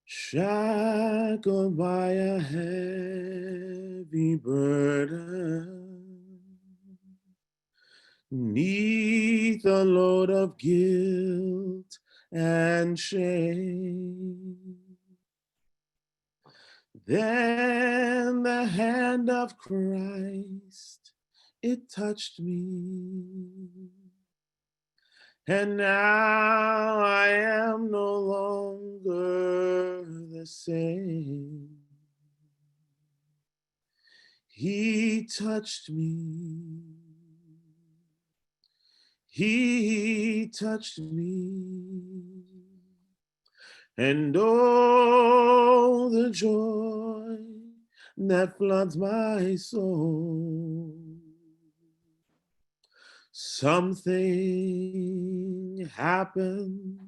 Shackled by a heavy burden, 'neath the load of guilt and shame. Then the hand of Christ, it touched me. And now I am no longer the same. He touched me. He touched me. And oh, the joy that floods my soul. Something happened,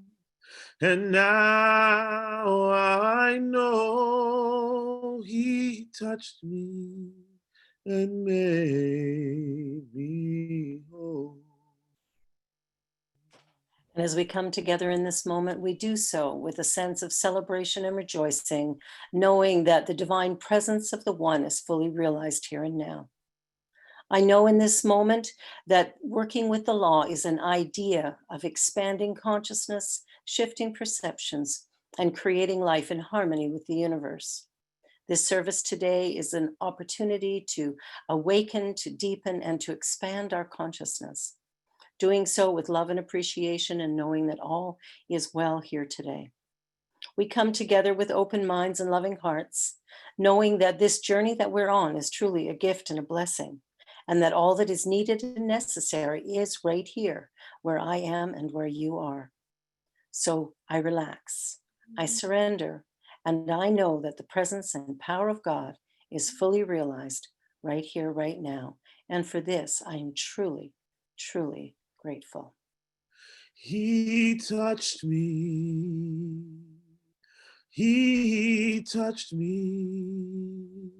and now I know he touched me and made me whole. And as we come together in this moment, we do so with a sense of celebration and rejoicing, knowing that the divine presence of the One is fully realized here and now. I know in this moment that working with the law is an idea of expanding consciousness, shifting perceptions, and creating life in harmony with the universe. This service today is an opportunity to awaken, to deepen, and to expand our consciousness. Doing so with love and appreciation and knowing that all is well here today. We come together with open minds and loving hearts, knowing that this journey that we're on is truly a gift and a blessing, and that all that is needed and necessary is right here, where I am and where you are. So I relax, I surrender, and I know that the presence and power of God is fully realized right here, right now. And for this, I am truly, truly grateful. He touched me. He touched me.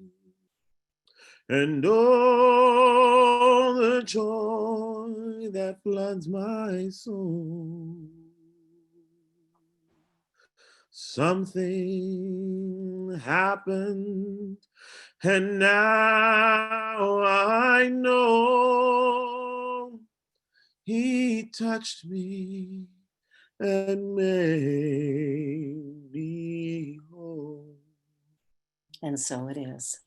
And oh, the joy that floods my soul. Something happened, and now I know he touched me and made me whole. And so it is.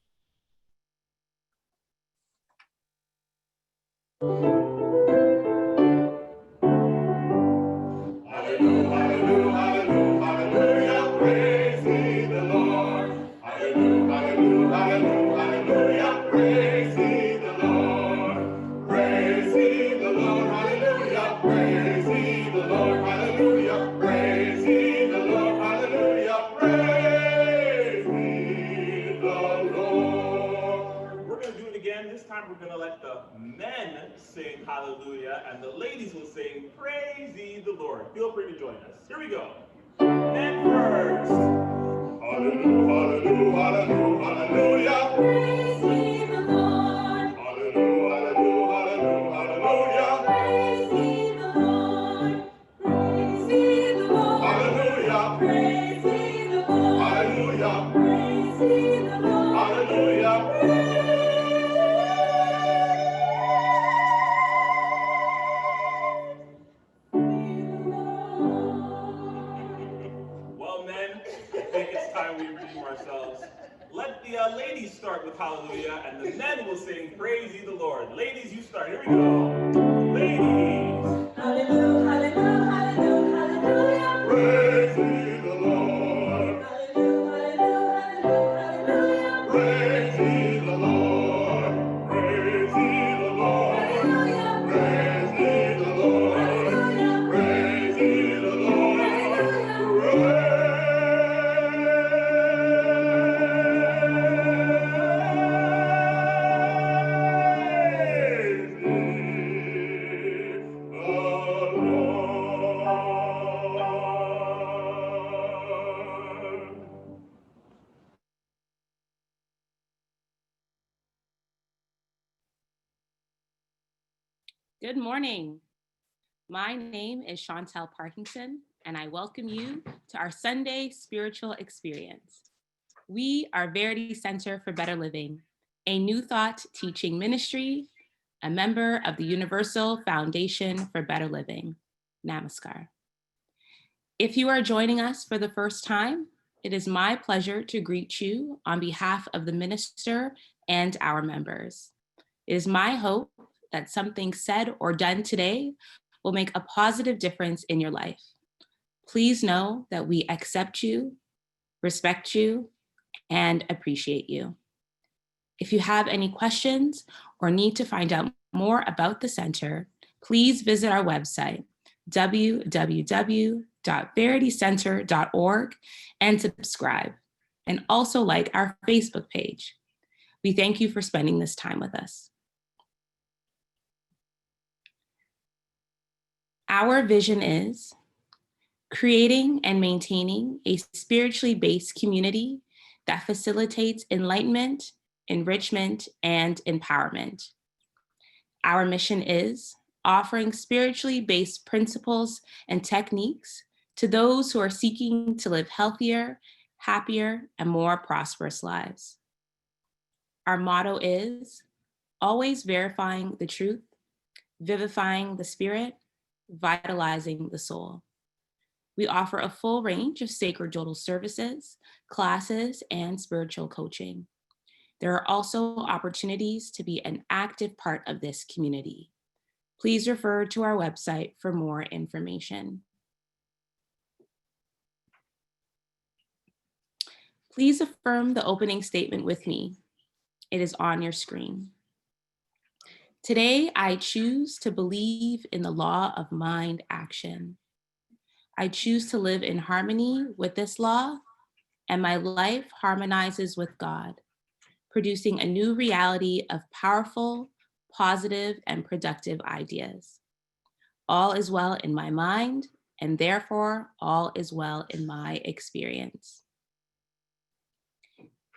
We're going to let the men sing hallelujah and the ladies will sing praise ye the Lord. Feel free to join us. Here we go. Men first. Hallelujah, hallelujah, hallelujah. Praise ye the Lord. Hallelujah, hallelujah, hallelujah. Praise ye the Lord. Praise ye the Lord. Hallelujah. Praise ye the Lord. Hallelujah. Praise ye the Lord. Hallelujah. Well, men, I think it's time we redeem ourselves. Let the ladies start with hallelujah. will sing Praise Ye the Lord. Ladies, you start. Here we go. Ladies. Hallelujah, hallelujah, hallelujah, hallelujah. Praise Ye the Lord. Hallelujah, hallelujah, hallelujah. Praise Ye the Lord. Praise Ye the Lord. Hallelujah. Praise Ye the Lord. Hallelujah. Praise Ye the Lord. Hallelujah. Good morning. My name is Chantel Parkinson, and I welcome you to our Sunday spiritual experience. We are Verity Center for Better Living, a New Thought teaching ministry, a member of the Universal Foundation for Better Living, Namaskar. If you are joining us for the first time, it is my pleasure to greet you on behalf of the minister and our members. It is my hope that something said or done today will make a positive difference in your life. Please know that we accept you, respect you, and appreciate you. If you have any questions or need to find out more about the center, please visit our website, www.veritycenter.org, and subscribe, and also like our Facebook page. We thank you for spending this time with us. Our vision is creating and maintaining a spiritually based community that facilitates enlightenment, enrichment, and empowerment. Our mission is offering spiritually based principles and techniques to those who are seeking to live healthier, happier, and more prosperous lives. Our motto is always verifying the truth, vivifying the spirit, vitalizing the soul. We offer a full range of sacred jodel services, classes, and spiritual coaching. There are also opportunities to be an active part of this community. Please refer to our website for more information. Please affirm the opening statement with me. It is on your screen. Today, I choose to believe in the law of mind action. I choose to live in harmony with this law, and my life harmonizes with God, producing a new reality of powerful, positive, and productive ideas. All is well in my mind, and therefore all is well in my experience.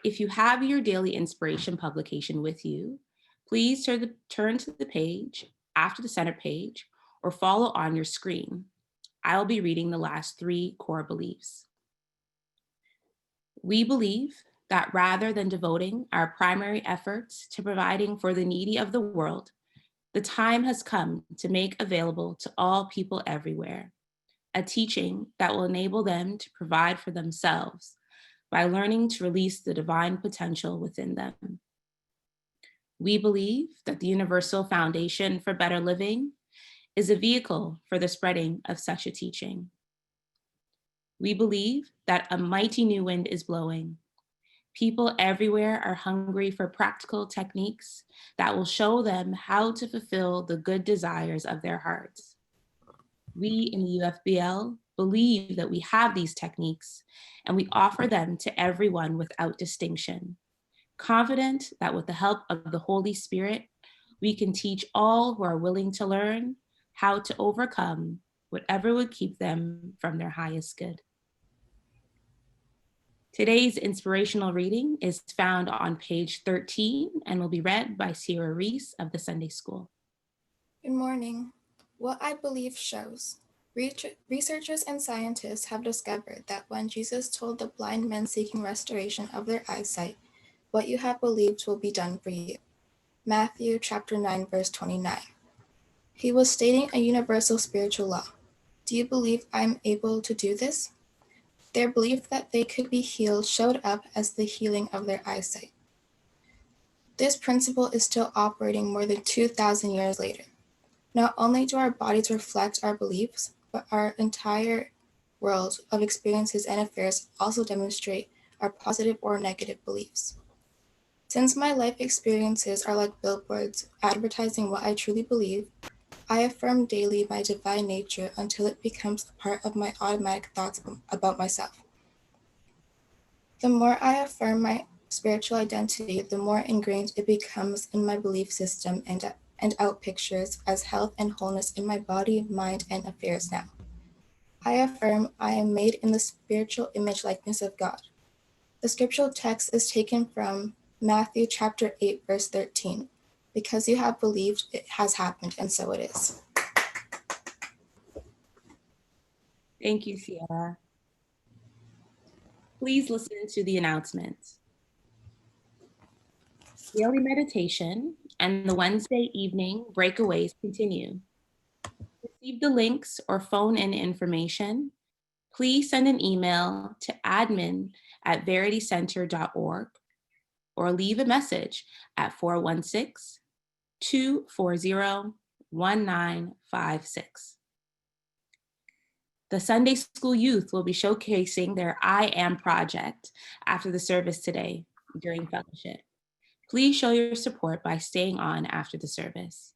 If you have your daily inspiration publication with you, please turn to the page after the center page or follow on your screen. I will be reading the last 3 core beliefs. We believe that rather than devoting our primary efforts to providing for the needy of the world, the time has come to make available to all people everywhere a teaching that will enable them to provide for themselves by learning to release the divine potential within them. We believe that the Universal Foundation for Better Living is a vehicle for the spreading of such a teaching. We believe that a mighty new wind is blowing. People everywhere are hungry for practical techniques that will show them how to fulfill the good desires of their hearts. We in the UFBL believe that we have these techniques and we offer them to everyone without distinction, confident that with the help of the Holy Spirit, we can teach all who are willing to learn how to overcome whatever would keep them from their highest good. Today's inspirational reading is found on page 13 and will be read by Sierra Reese of the Sunday School. Good morning. What I believe shows. Researchers and scientists have discovered that when Jesus told the blind men seeking restoration of their eyesight, "What you have believed will be done for you." Matthew chapter 9, verse 29. He was stating a universal spiritual law. Do you believe I'm able to do this? Their belief that they could be healed showed up as the healing of their eyesight. This principle is still operating more than 2,000 years later. Not only do our bodies reflect our beliefs, but our entire world of experiences and affairs also demonstrate our positive or negative beliefs. Since my life experiences are like billboards advertising what I truly believe, I affirm daily my divine nature until it becomes a part of my automatic thoughts about myself. The more I affirm my spiritual identity, the more ingrained it becomes in my belief system and out pictures as health and wholeness in my body, mind, and affairs now. I affirm I am made in the spiritual image likeness of God. The scriptural text is taken from Matthew chapter 8, verse 13. Because you have believed, it has happened, and so it is. Thank you, Sierra. Please listen to the announcements. Daily meditation and the Wednesday evening breakaways continue. Receive the links or phone in information. Please send an email to admin@veritycenter.org or leave a message at 416-240-1956. The Sunday School Youth will be showcasing their I Am project after the service today during fellowship. Please show your support by staying on after the service.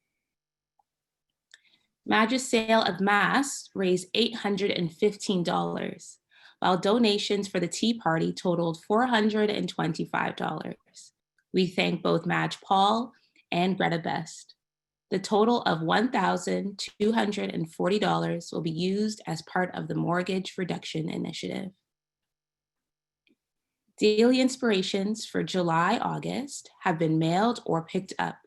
Madge's sale of masks raised $815, while donations for the Tea Party totaled $425. We thank both Madge Paul and Greta Best. The total of $1,240 will be used as part of the Mortgage Reduction Initiative. Daily inspirations for July-August have been mailed or picked up.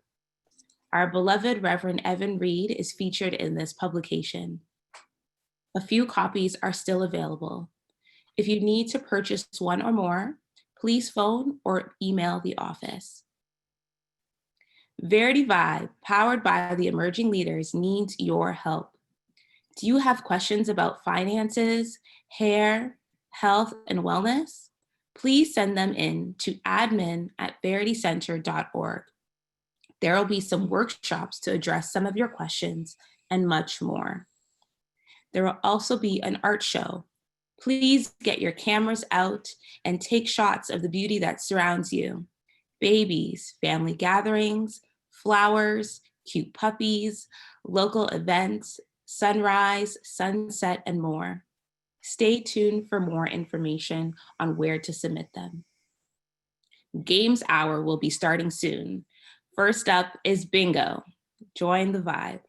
Our beloved Reverend Evan Reed is featured in this publication. A few copies are still available. If you need to purchase one or more, please phone or email the office. Verity Vibe, powered by the emerging leaders, needs your help. Do you have questions about finances, hair, health, and wellness? Please send them in to admin@veritycenter.org. There will be some workshops to address some of your questions and much more. There will also be an art show. Please get your cameras out and take shots of the beauty that surrounds you. Babies, family gatherings, flowers, cute puppies, local events, sunrise, sunset, and more. Stay tuned for more information on where to submit them. Games Hour will be starting soon. First up is bingo. Join the vibe.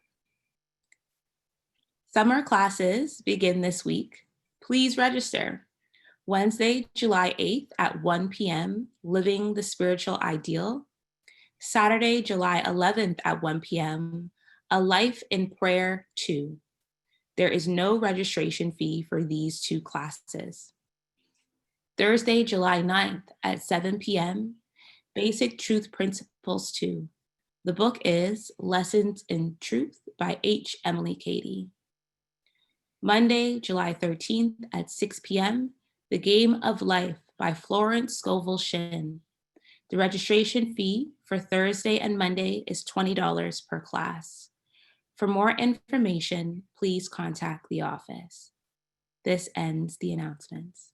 Summer classes begin this week. Please register. Wednesday, July 8th at 1 p.m., Living the Spiritual Ideal. Saturday, July 11th at 1 p.m., A Life in Prayer 2. There is no registration fee for these two classes. Thursday, July 9th at 7 p.m., Basic Truth Principles 2. The book is Lessons in Truth by H. Emily Cady. Monday, July 13th at 6 p.m., The Game of Life by Florence Scovel Shinn. The registration fee for Thursday and Monday is $20 per class. For more information, please contact the office. This ends the announcements.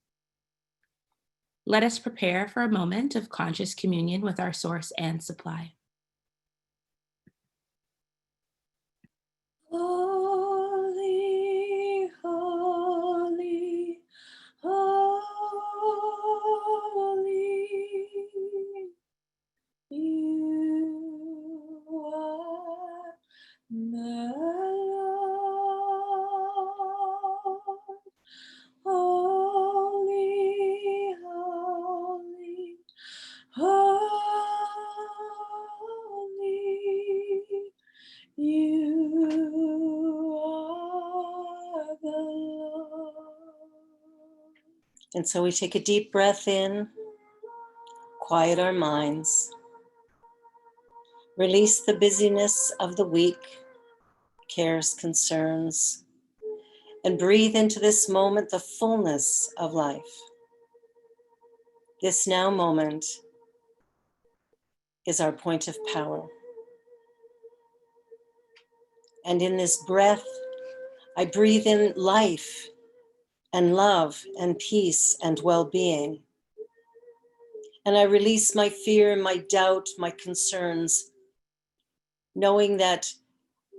Let us prepare for a moment of conscious communion with our source and supply. Holy, holy, holy, you are the Lord. Holy, holy, holy, you are the Lord. And so we take a deep breath in, quiet our minds, release the busyness of the week, cares, concerns, and breathe into this moment the fullness of life. This now moment is our point of power. And in this breath, I breathe in life and love and peace and well-being. And I release my fear, my doubt, my concerns, knowing that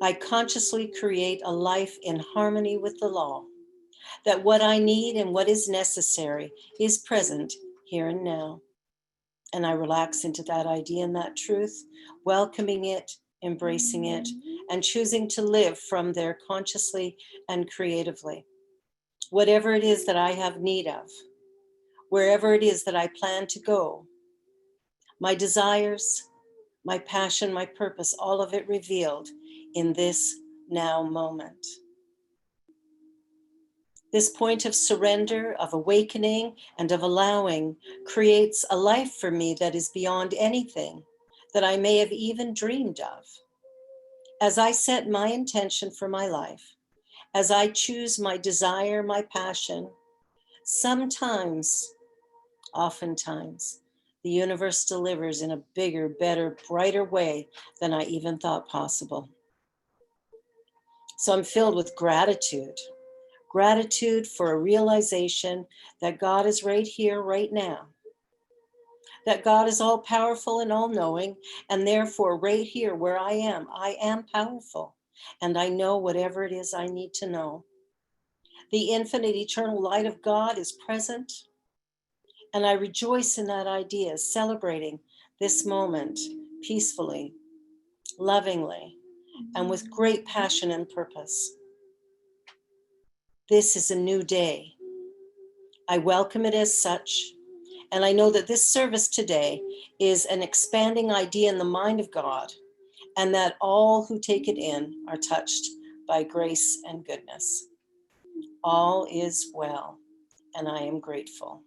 I consciously create a life in harmony with the law, that what I need and what is necessary is present here and now. And I relax into that idea and that truth, welcoming it, embracing it, and choosing to live from there consciously and creatively. Whatever it is that I have need of, wherever it is that I plan to go, my desires, my passion, my purpose, all of it revealed in this now moment. This point of surrender, of awakening, and of allowing creates a life for me that is beyond anything that I may have even dreamed of. As I set my intention for my life, as I choose my desire, my passion, sometimes, oftentimes, the universe delivers in a bigger, better, brighter way than I even thought possible. So I'm filled with gratitude for a realization that God is right here, right now, that God is all powerful and all knowing, and therefore right here where I am powerful, and I know whatever it is I need to know. The infinite eternal light of God is present, and I rejoice in that idea, celebrating this moment peacefully, lovingly, and with great passion and purpose. This is a new day. I welcome it as such, and I know that this service today is an expanding idea in the mind of God, and that all who take it in are touched by grace and goodness. All is well, and I am grateful.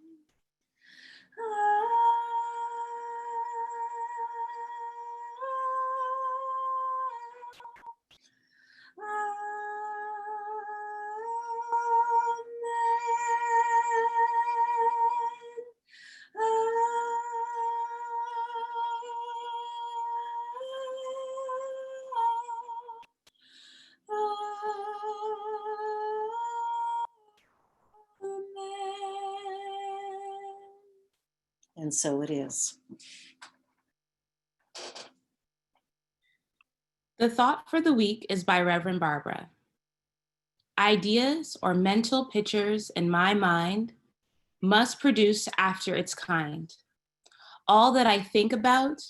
And so it is. The thought for the week is by Reverend Barbara. Ideas or mental pictures in my mind must produce after its kind. All that I think about,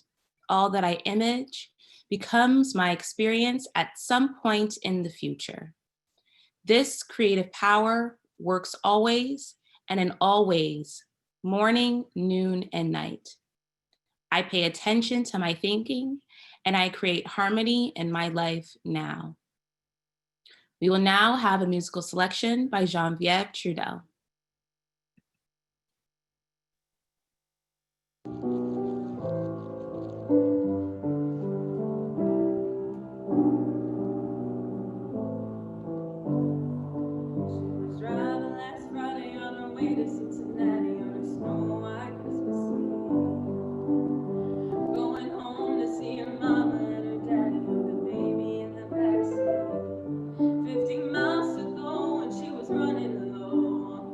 all that I image, becomes my experience at some point in the future. This creative power works always and in all ways, morning, noon, and night. I pay attention to my thinking and I create harmony in my life now. We will now have a musical selection by Geneviève Trudel. Running low on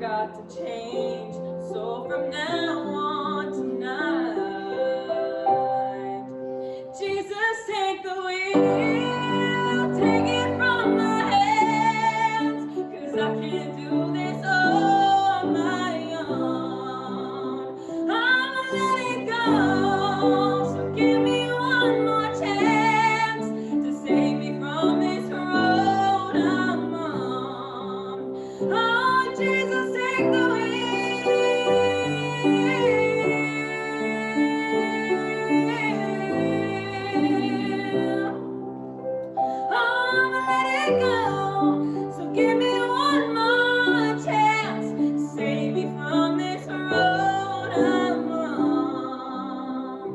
got to change. So from now on tonight, Jesus, take the wheel, take it from my hands, 'cause I can't do this on my own. I'ma let it go, so give me one more chance to save me from this road I'm on. Oh, Jesus, take the wheel. I'ma let it go. So give me one more chance. Save me from this road I'm on.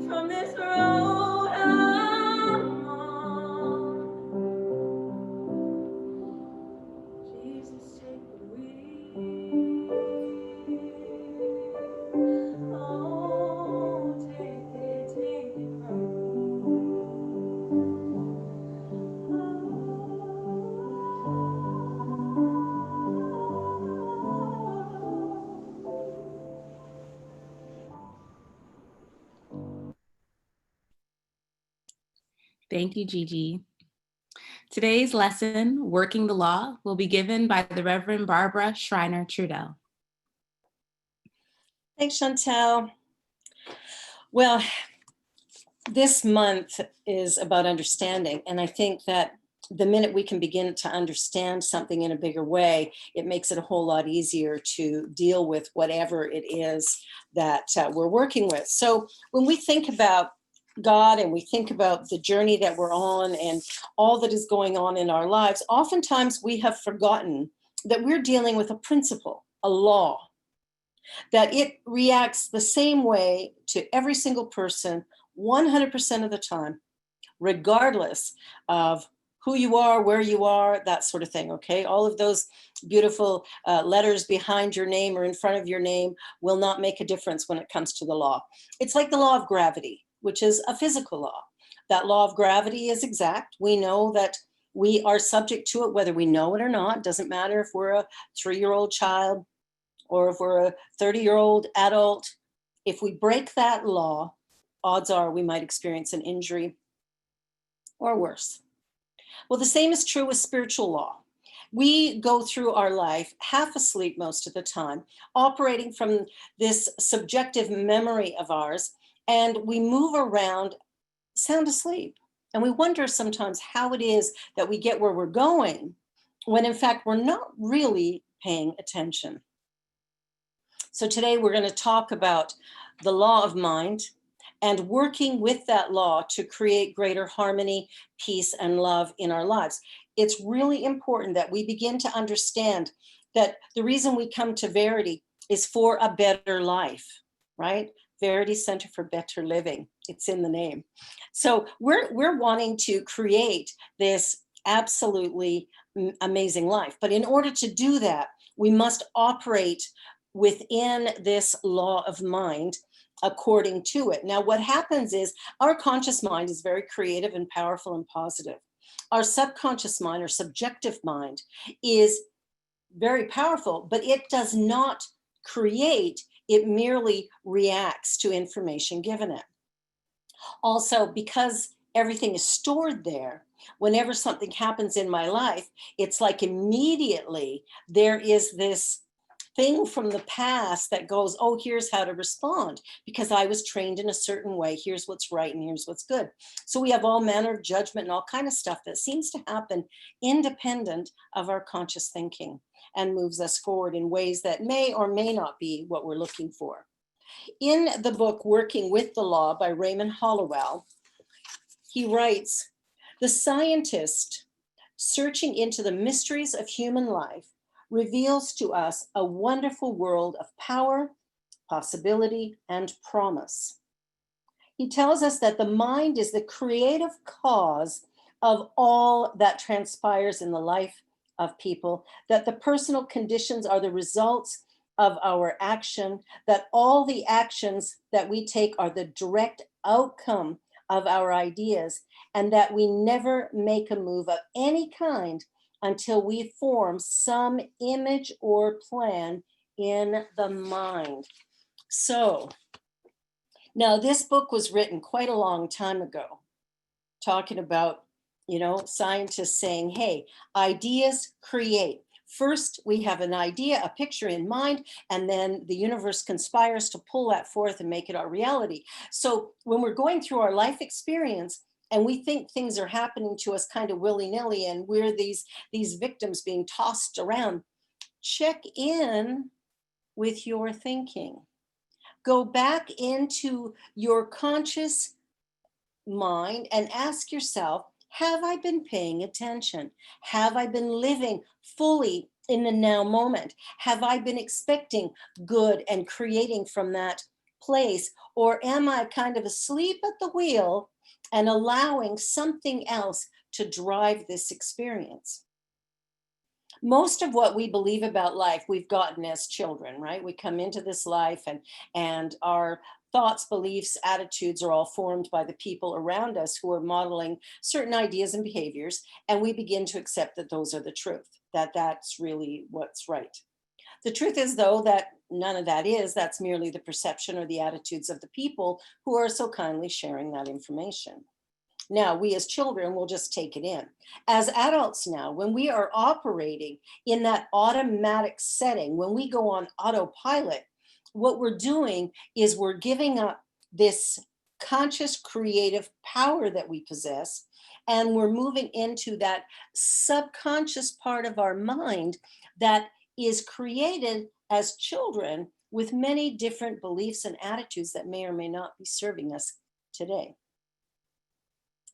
From this road I'm on. Jesus, take the wheel. Oh, take it from Thank you, Gigi. Today's lesson, Working the Law, will be given by the Reverend Barbara Schreiner Trudell. Thanks, Chantel. Well, this month is about understanding. And I think that the minute we can begin to understand something in a bigger way, it makes it a whole lot easier to deal with whatever it is that we're working with. So when we think about God and we think about the journey that we're on and all that is going on in our lives, oftentimes we have forgotten that we're dealing with a principle, a law, that it reacts the same way to every single person 100% of the time, regardless of who you are, where you are, that sort of thing, okay? All of those beautiful letters behind your name or in front of your name will not make a difference when it comes to the law. It's like the law of gravity, which is a physical law. That law of gravity is exact. We know that we are subject to it, whether we know it or not. It doesn't matter if we're a 3-year-old child or if we're a 30-year-old adult. If we break that law, odds are we might experience an injury or worse. Well, the same is true with spiritual law. We go through our life half asleep most of the time, operating from this subjective memory of ours, and we move around sound asleep. And we wonder sometimes how it is that we get where we're going when in fact we're not really paying attention. So today we're going to talk about the law of mind and working with that law to create greater harmony, peace, and love in our lives. It's really important that we begin to understand that the reason we come to Verity is for a better life, right? Verity Center for Better Living. It's in the name. So we're wanting to create this absolutely amazing life. But in order to do that, we must operate within this law of mind according to it. Now, what happens is our conscious mind is very creative and powerful and positive. Our subconscious mind or subjective mind is very powerful, but it does not create, it merely reacts to information given it. Also, because everything is stored there, whenever something happens in my life, it's like immediately there is this thing from the past that goes, oh, here's how to respond because I was trained in a certain way. Here's what's right and here's what's good. So we have all manner of judgment and all kind of stuff that seems to happen independent of our conscious thinking and moves us forward in ways that may or may not be what we're looking for. In the book, Working with the Law by Raymond Hollowell, he writes, the scientist searching into the mysteries of human life reveals to us a wonderful world of power, possibility, and promise. He tells us that the mind is the creative cause of all that transpires in the life of people, that the personal conditions are the results of our action, that all the actions that we take are the direct outcome of our ideas, and that we never make a move of any kind until we form some image or plan in the mind. So now this book was written quite a long time ago, talking about, scientists saying, hey, ideas create. First, we have an idea, a picture in mind, and then the universe conspires to pull that forth and make it our reality. So when we're going through our life experience and we think things are happening to us kind of willy-nilly and we're these victims being tossed around, check in with your thinking. Go back into your conscious mind and ask yourself, have I been paying attention? Have I been living fully in the now moment? Have I been expecting good and creating from that place? Or am I kind of asleep at the wheel and allowing something else to drive this experience? Most of what we believe about life, we've gotten as children, right? We come into this life and our thoughts, beliefs, attitudes are all formed by the people around us who are modeling certain ideas and behaviors. And we begin to accept that those are the truth, that that's really what's right. The truth is, though, that none of that is, that's merely the perception or the attitudes of the people who are so kindly sharing that information. Now, we as children will just take it in. As adults now, when we are operating in that automatic setting, when we go on autopilot, what we're doing is we're giving up this conscious creative power that we possess, and we're moving into that subconscious part of our mind that is created as children with many different beliefs and attitudes that may or may not be serving us today.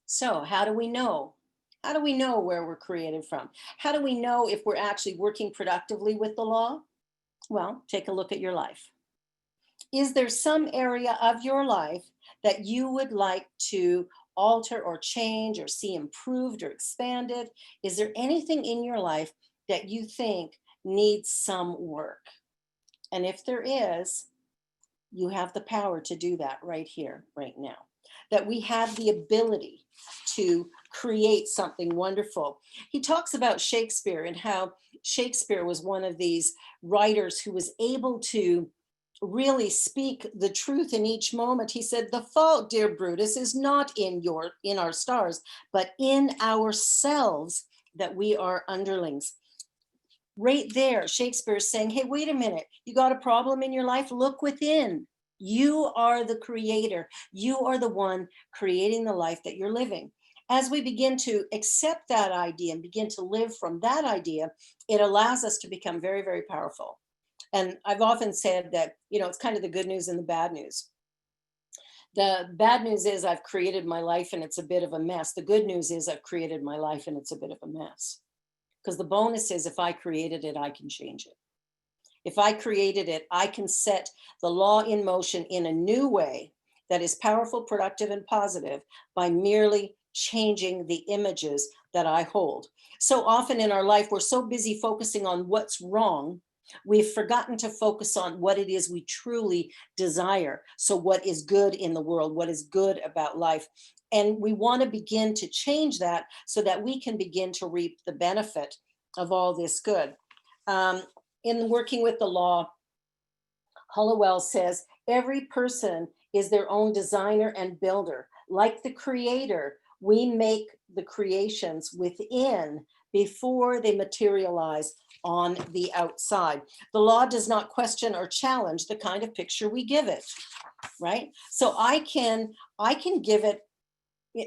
So how do we know? How do we know where we're created from? How do we know if we're actually working productively with the law? Well, take a look at your life. Is there some area of your life that you would like to alter or change or see improved or expanded? Is there anything in your life that you think needs some work? And if there is, you have the power to do that right here, right now. That we have the ability to create something wonderful. He talks about Shakespeare and how Shakespeare was one of these writers who was able to really speak the truth in each moment. He said, the fault, dear Brutus, is not in our stars, but in ourselves, that we are underlings. Right there, Shakespeare is saying, hey, wait a minute, you got a problem in your life? Look within. You are the creator. You are the one creating the life that you're living. As we begin to accept that idea and begin to live from that idea, it allows us to become very, very powerful. And I've often said that, it's kind of the good news and the bad news. The bad news is I've created my life and it's a bit of a mess. The good news is I've created my life and it's a bit of a mess. Because the bonus is if I created it, I can change it. If I created it, I can set the law in motion in a new way that is powerful, productive, and positive by merely changing the images that I hold. So often in our life, we're so busy focusing on what's wrong, we've forgotten to focus on what it is we truly desire. So what is good in the world, what is good about life. And we want to begin to change that so that we can begin to reap the benefit of all this good. In working with the law, Hollowell says, every person is their own designer and builder. Like the creator, we make the creations within before they materialize on the outside. The law does not question or challenge the kind of picture we give it, right? So I can give it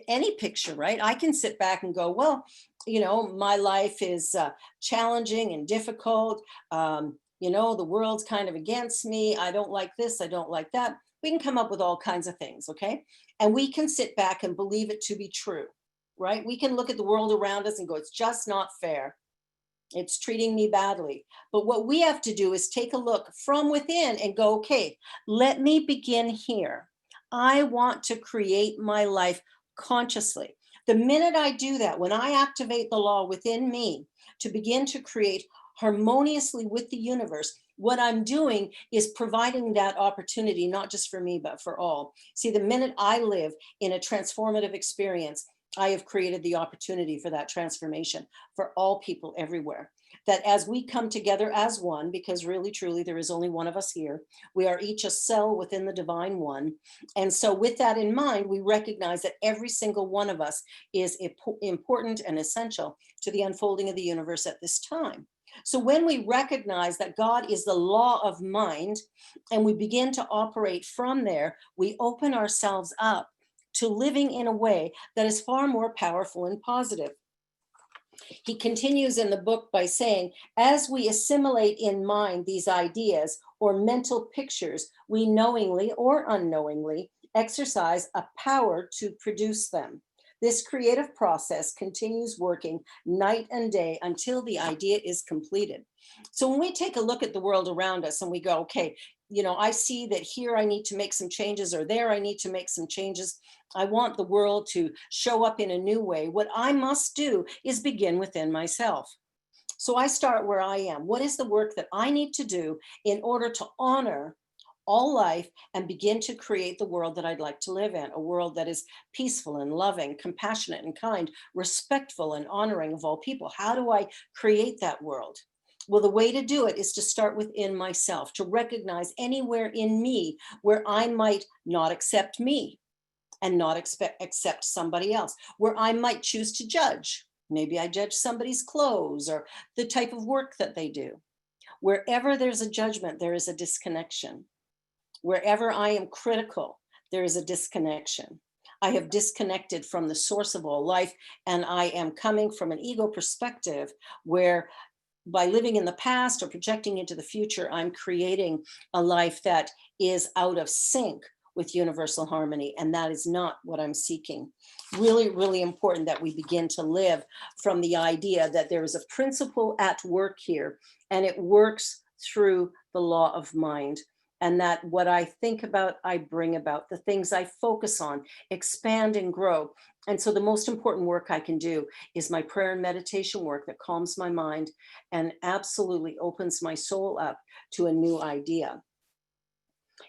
any picture, right? I can sit back and go, well, my life is challenging and difficult. The world's kind of against me. I don't like this. I don't like that. We can come up with all kinds of things, okay? And we can sit back and believe it to be true, right? We can look at the world around us and go, it's just not fair. It's treating me badly. But what we have to do is take a look from within and go, okay, let me begin here. I want to create my life consciously. The minute I do that, when I activate the law within me to begin to create harmoniously with the universe, what I'm doing is providing that opportunity, not just for me, but for all. See, the minute I live in a transformative experience, I have created the opportunity for that transformation for all people everywhere. That as we come together as one, because really, truly, there is only one of us here, we are each a cell within the divine one. And so, with that in mind, we recognize that every single one of us is important and essential to the unfolding of the universe at this time. So, when we recognize that God is the law of mind and we begin to operate from there, we open ourselves up to living in a way that is far more powerful and positive. He continues in the book by saying, as we assimilate in mind these ideas or mental pictures, we knowingly or unknowingly exercise a power to produce them. This creative process continues working night and day until the idea is completed. So when we take a look at the world around us and we go, okay, I see that here I need to make some changes, or there I need to make some changes. I want the world to show up in a new way. What I must do is begin within myself. So I start where I am. What is the work that I need to do in order to honor all life and begin to create the world that I'd like to live in? A world that is peaceful and loving, compassionate and kind, respectful and honoring of all people. How do I create that world? Well, the way to do it is to start within myself, to recognize anywhere in me where I might not accept me and not accept somebody else, where I might choose to judge. Maybe I judge somebody's clothes or the type of work that they do. Wherever there's a judgment, there is a disconnection. Wherever I am critical, there is a disconnection. I have disconnected from the source of all life, and I am coming from an ego perspective where, by living in the past or projecting into the future, I'm creating a life that is out of sync with universal harmony. And that is not what I'm seeking. Really, really important that we begin to live from the idea that there is a principle at work here, and it works through the law of mind. And that what I think about, I bring about. The things I focus on expand and grow. And so the most important work I can do is my prayer and meditation work that calms my mind and absolutely opens my soul up to a new idea.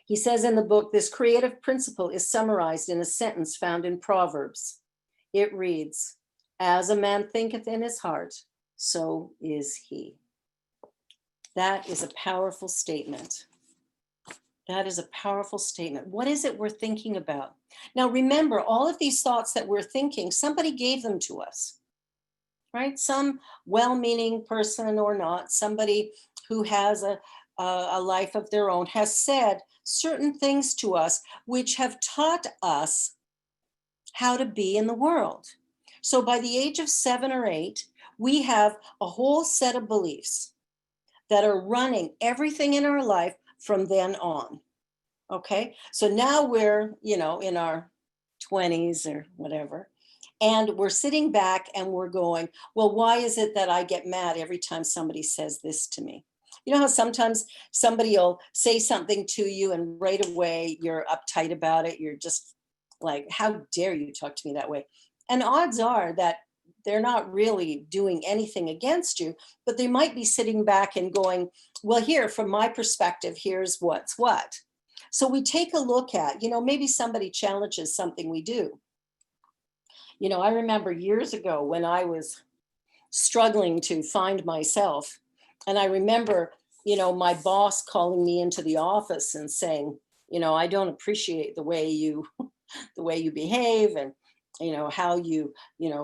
He says in the book, this creative principle is summarized in a sentence found in Proverbs. It reads, as a man thinketh in his heart, so is he. That is a powerful statement. That is a powerful statement. What is it we're thinking about? Now, remember, all of these thoughts that we're thinking, somebody gave them to us, right? Some well-meaning person or not, somebody who has a life of their own, has said certain things to us which have taught us how to be in the world. So by the age of 7 or 8, we have a whole set of beliefs that are running everything in our life from then on. Okay, so now we're, in our 20s or whatever, and we're sitting back and we're going, well, why is it that I get mad every time somebody says this to me? You know how sometimes somebody will say something to you and right away you're uptight about it. You're just like, how dare you talk to me that way? And odds are that they're not really doing anything against you, but they might be sitting back and going, well, here, from my perspective, here's what's what. So we take a look at, maybe somebody challenges something we do. I remember years ago when I was struggling to find myself, and I remember, my boss calling me into the office and saying, I don't appreciate the way you behave, and how you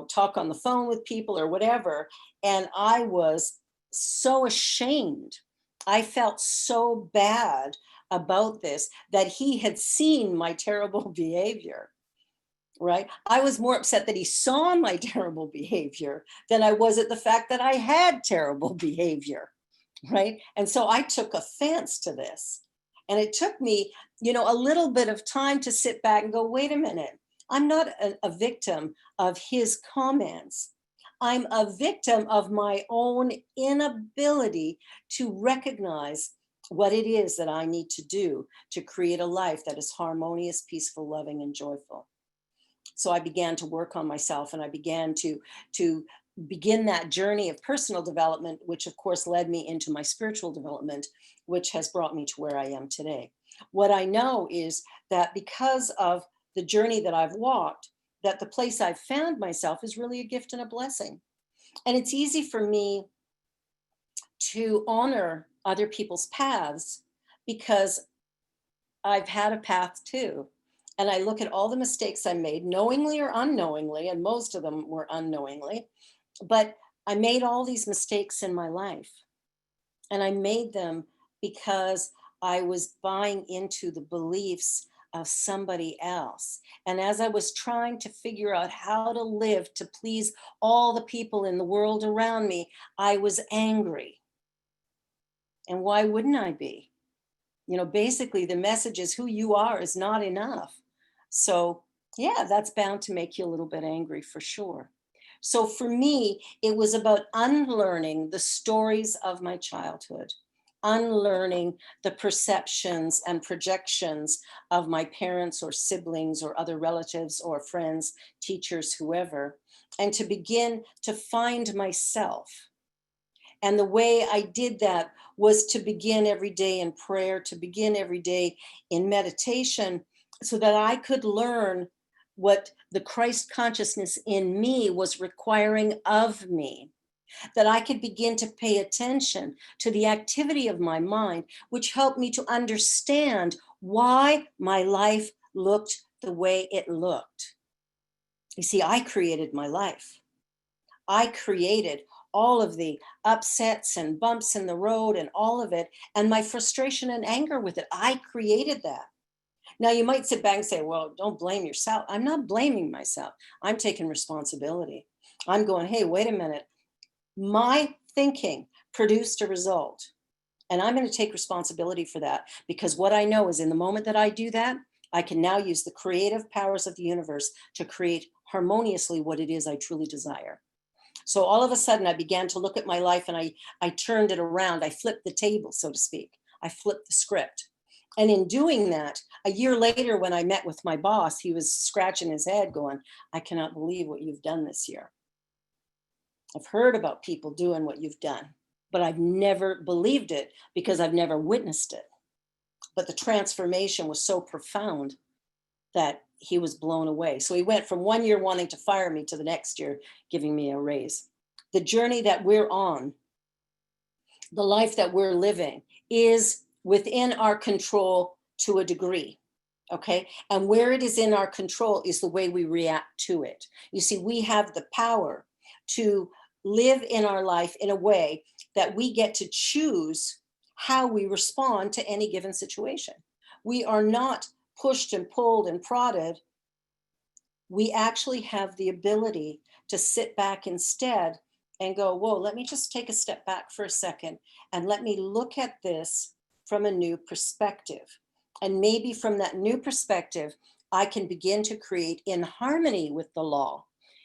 talk on the phone with people or whatever. And I was so ashamed. I felt so bad about this, that he had seen my terrible behavior, right? I was more upset that he saw my terrible behavior than I was at the fact that I had terrible behavior, right? And so I took offense to this. And it took me, a little bit of time to sit back and go, wait a minute, I'm not a victim of his comments. I'm a victim of my own inability to recognize what it is that I need to do to create a life that is harmonious, peaceful, loving, and joyful. So I began to work on myself, and I began to begin that journey of personal development, which of course led me into my spiritual development, which has brought me to where I am today. What I know is that because of the journey that I've walked, that the place I've found myself is really a gift and a blessing. And it's easy for me to honor other people's paths because I've had a path too. And I look at all the mistakes I made, knowingly or unknowingly, and most of them were unknowingly, but I made all these mistakes in my life. And I made them because I was buying into the beliefs of somebody else. And as I was trying to figure out how to live to please all the people in the world around me, I was angry. And why wouldn't I be? You know, basically, the message is who you are is not enough. So, yeah, that's bound to make you a little bit angry for sure. So, for me, it was about unlearning the stories of my childhood, unlearning the perceptions and projections of my parents or siblings or other relatives or friends, teachers, whoever, and to begin to find myself. And the way I did that was to begin every day in prayer, to begin every day in meditation, so that I could learn what the Christ consciousness in me was requiring of me, that I could begin to pay attention to the activity of my mind, which helped me to understand why my life looked the way it looked. You see, I created my life. I created all of the upsets and bumps in the road and all of it, and my frustration and anger with it. I created that. Now, you might sit back and say, well, don't blame yourself. I'm not blaming myself. I'm taking responsibility. I'm going, hey, wait a minute. My thinking produced a result, and I'm going to take responsibility for that, because what I know is in the moment that I do that, I can now use the creative powers of the universe to create harmoniously what it is I truly desire. So all of a sudden, I began to look at my life and I turned it around. I flipped the table, so to speak. I flipped the script. And in doing that, a year later, when I met with my boss, he was scratching his head going, I cannot believe what you've done this year. I've heard about people doing what you've done, but I've never believed it because I've never witnessed it. But the transformation was so profound that he was blown away. So he went from 1 year wanting to fire me to the next year giving me a raise. The journey that we're on, the life that we're living, is within our control to a degree. Okay. And where it is in our control is the way we react to it. You see, we have the power to live in our life in a way that we get to choose how we respond to any given situation. We are not pushed and pulled and prodded. We actually have the ability to sit back instead and go, whoa, let me just take a step back for a second and let me look at this from a new perspective. And maybe from that new perspective, I can begin to create in harmony with the law,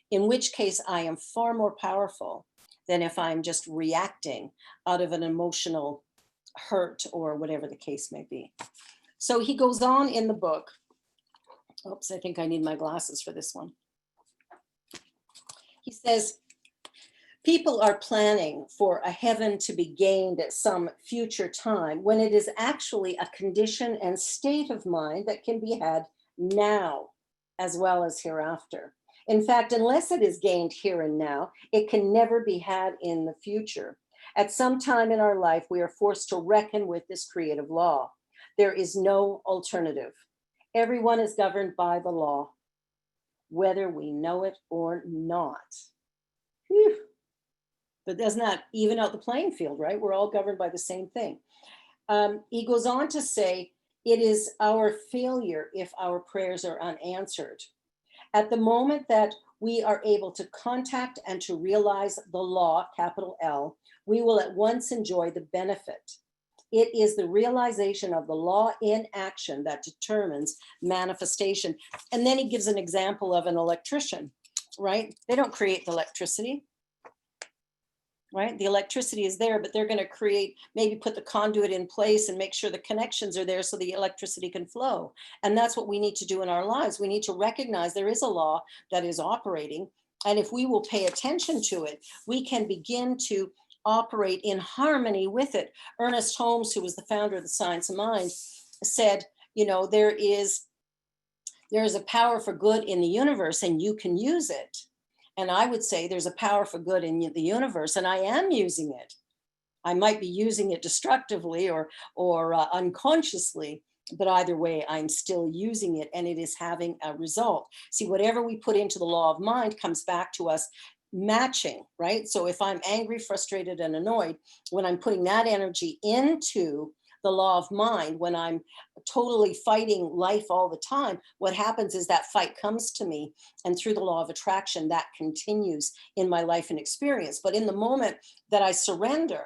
in which case I am far more powerful than if I'm just reacting out of an emotional hurt or whatever the case may be. So he goes on in the book. Oops, I think I need my glasses for this one. He says, people are planning for a heaven to be gained at some future time when it is actually a condition and state of mind that can be had now as well as hereafter. In fact, unless it is gained here and now, it can never be had in the future. At some time in our life, we are forced to reckon with this creative law. There is no alternative. Everyone is governed by the law, whether we know it or not. Whew. But doesn't that even out the playing field, right? We're all governed by the same thing. He goes on to say, it is our failure if our prayers are unanswered. At the moment that we are able to contact and to realize the law, capital L, we will at once enjoy the benefit. It is the realization of the law in action that determines manifestation. And then he gives an example of an electrician, right? They don't create the electricity, right? The electricity is there, but they're going to create, maybe put the conduit in place and make sure the connections are there so the electricity can flow. And that's what we need to do in our lives. We need to recognize there is a law that is operating. And if we will pay attention to it, we can begin to operate in harmony with it. Ernest Holmes, who was the founder of the Science of Mind, said, you know, there's There is a power for good in the universe and you can use it. And I would say there's a power for good in the universe and I am using it. I might be using it destructively or unconsciously, but either way, I'm still using it and it is having a result. See, whatever we put into the law of mind comes back to us matching, right? So if I'm angry, frustrated, and annoyed, when I'm putting that energy into the law of mind, when I'm totally fighting life all the time, what happens is that fight comes to me, and through the law of attraction, that continues in my life and experience. But in the moment that I surrender,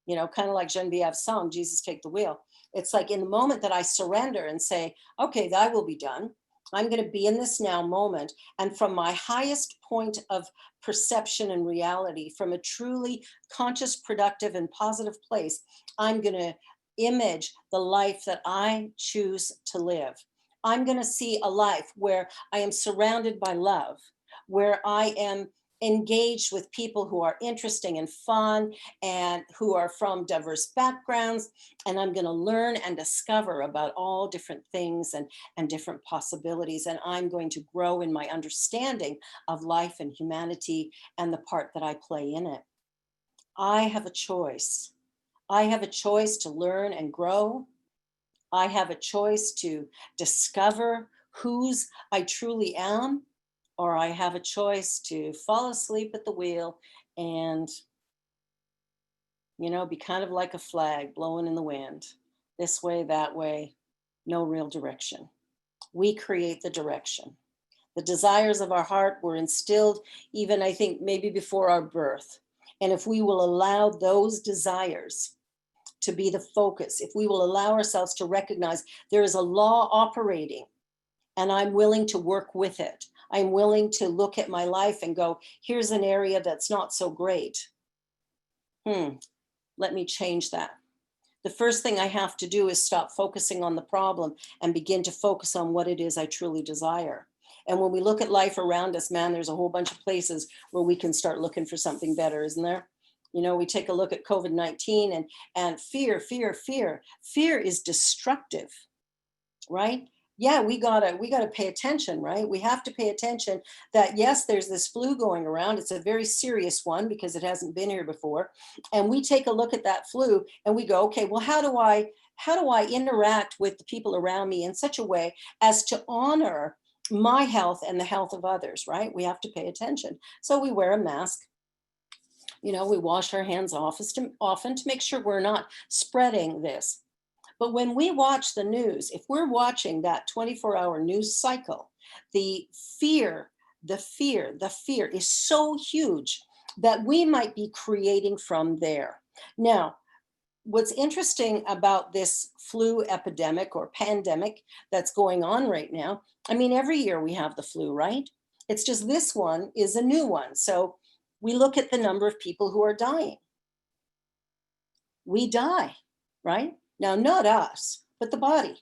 you know, kind of like Genevieve's song, Jesus Take the Wheel. It's like in the moment that I surrender and say, okay, thy will be done. I'm going to be in this now moment. And from my highest point of perception and reality, from a truly conscious, productive, and positive place, I'm going to image the life that I choose to live. I'm going to see a life where I am surrounded by love, where I am engaged with people who are interesting and fun and who are from diverse backgrounds. And I'm going to learn and discover about all different things and different possibilities. And I'm going to grow in my understanding of life and humanity and the part that I play in it. I have a choice. I have a choice to learn and grow. I have a choice to discover whose I truly am, or I have a choice to fall asleep at the wheel and, you know, be kind of like a flag blowing in the wind, this way, that way, no real direction. We create the direction. The desires of our heart were instilled even, I think, maybe before our birth. And if we will allow those desires to be the focus, if we will allow ourselves to recognize there is a law operating and I'm willing to work with it, I'm willing to look at my life and go, here's an area that's not so great. Let me change that. The first thing I have to do is stop focusing on the problem and begin to focus on what it is I truly desire. And when we look at life around us, man, there's a whole bunch of places where we can start looking for something better, isn't there? You know, we take a look at COVID-19 and fear. Fear is destructive, right? Yeah, we gotta pay attention, right? We have to pay attention that yes, there's this flu going around. It's a very serious one because it hasn't been here before. And we take a look at that flu and we go, okay, well, how do I interact with the people around me in such a way as to honor my health and the health of others, right? We have to pay attention. So we wear a mask. You know, we wash our hands often to make sure we're not spreading this. But when we watch the news, if we're watching that 24-hour news cycle, the fear is so huge that we might be creating from there. Now, what's interesting about this flu epidemic or pandemic that's going on right now, I mean, every year we have the flu, right? It's just this one is a new one. So we look at the number of people who are dying. We die, right? Now, not us, but the body.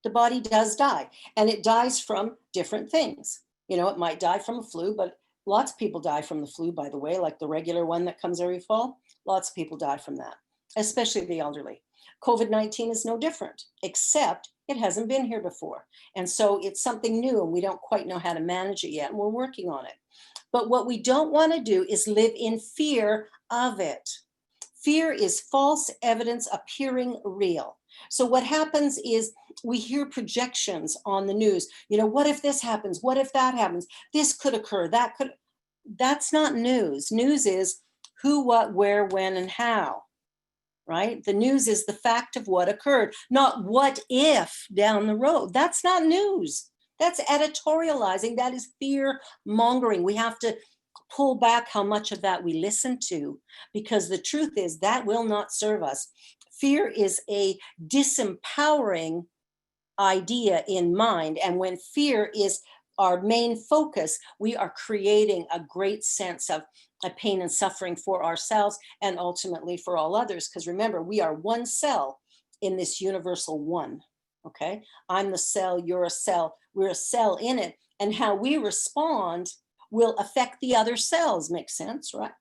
The body does die, and it dies from different things. You know, it might die from a flu, but lots of people die from the flu, by the way, like the regular one that comes every fall. Lots of people die from that, especially the elderly. COVID-19 is no different, except it hasn't been here before. And so it's something new, and we don't quite know how to manage it yet, and we're working on it. But what we don't want to do is live in fear of it. Fear is false evidence appearing real. So what happens is we hear projections on the news. You know, what if this happens? What if that happens? This could occur, that could. That's not news. News is who, what, where, when, and how, right? The news is the fact of what occurred, not what if down the road. That's not news. That's editorializing. That is fear mongering. We have to pull back how much of that we listen to, because the truth is that will not serve us. Fear is a disempowering idea in mind. And when fear is our main focus, we are creating a great sense of pain and suffering for ourselves and ultimately for all others. Because remember, we are one cell in this universal one. Okay, I'm the cell, you're a cell, we're a cell in it. And how we respond will affect the other cells. Makes sense, right?